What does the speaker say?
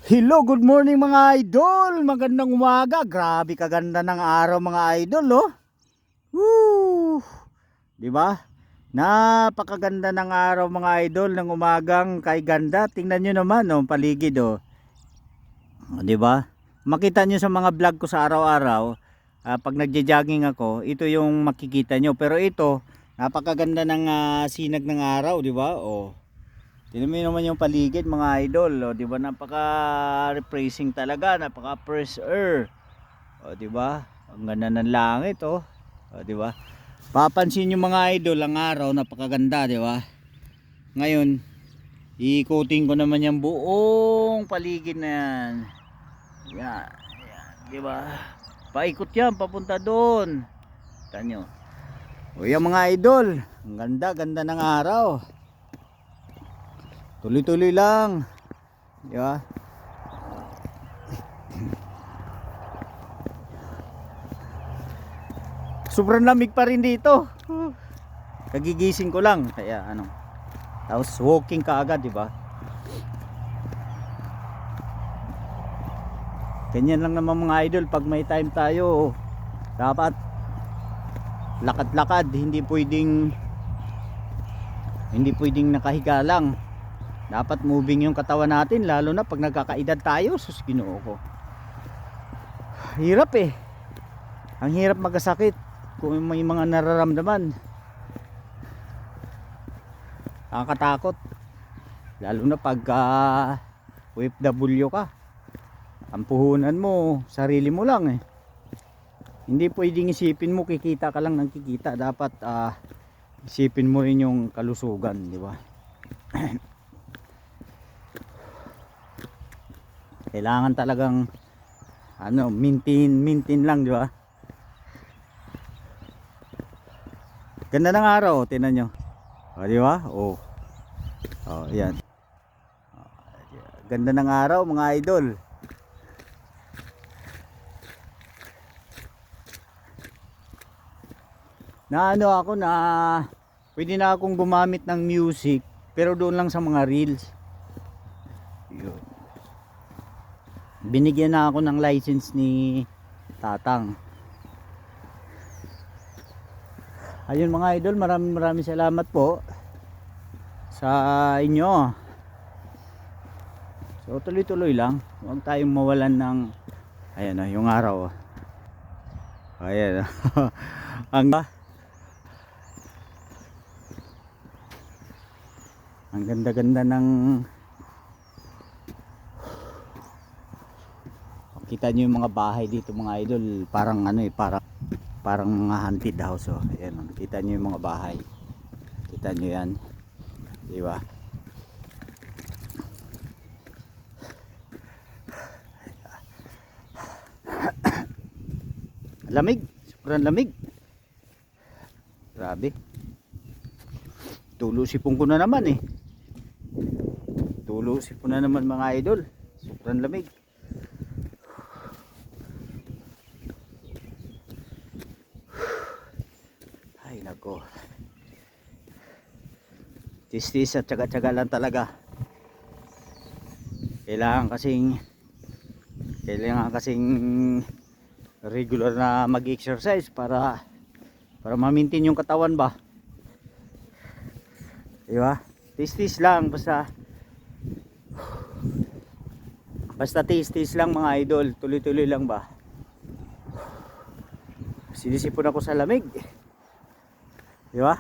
Hello, good morning mga idol. Magandang umaga. Grabe kaganda ng araw mga idol, oh. Woo! 'Di ba? Napakaganda ng araw mga idol ng umagang kay ganda. Tingnan niyo naman oh, paligid oh. 'Di ba? Makita niyo sa mga vlog ko sa araw-araw, pag nagja-jogging ako, ito yung makikita niyo. Pero ito, napakaganda ng sinag ng araw, 'di ba? Oh. Tingnan mo naman yung paligid mga idol, oh, 'di ba? Napaka-refreshing talaga, napaka-fresh air. Oh, 'di ba? Ang ganda ng langit, oh. Oh, 'di ba? Papansin niyo mga idol, ang araw napakaganda, 'di ba? Ngayon, iikutin ko naman yung buong paligid na 'yan. Yan, yan, 'di ba? Paikot 'yan papunta doon. Tanyo. O yan mga idol, ang ganda ng araw. Tuloy-tuloy lang. Di ba? Sobrang lamig pa rin dito. Kagigising ko lang kaya ano. Tapos walking kaagad, di ba? Ganyan lang naman mga idol pag may time tayo. Dapat lakad-lakad, hindi pwedeng nakahiga lang. Dapat moving yung katawan natin, lalo na pag nagkakaedad tayo. Sus, Ginoo ko. Hirap eh. Ang hirap magkasakit kung may mga nararamdaman. Nakakatakot. Lalo na pag OFW ka. Ang puhunan mo, sarili mo lang eh. Hindi pwedeng isipin mo kikita ka lang ng kikita. Dapat isipin mo rin yung kalusugan, di ba? Kailangan talagang maintain lang, di ba? Ganda ng araw, tingnan nyo. O, di ba? Oh. Oh, yan. Ganda ng araw, mga idol. Ako na pwede na akong gumamit ng music, pero doon lang sa mga reels. Yun. Binigyan na ako ng license ni Tatang. Ayun mga idol, maraming salamat po sa inyo. So tuloy-tuloy lang, huwag tayong mawalan ng ayan na yung araw. Ayan. Ang ganda-ganda ng kita nyo yung mga bahay dito mga idol, parang ano eh, parang mga haunted house oh. Ayan, kita nyo yung mga bahay, kita nyo yan, di ba? Lamig, sobrang lamig, grabe. Tulusipon ko na naman eh, tulusipon na naman mga idol, sobrang lamig. Ay nako, tistis at tsaga-tsaga lang talaga. Kailangan kasing regular na mag-exercise para ma-maintain yung katawan ba, di ba? Tistis lang, basta tistis lang mga idol, tuloy-tuloy lang ba. Sinisipon ako sa lamig, di ba?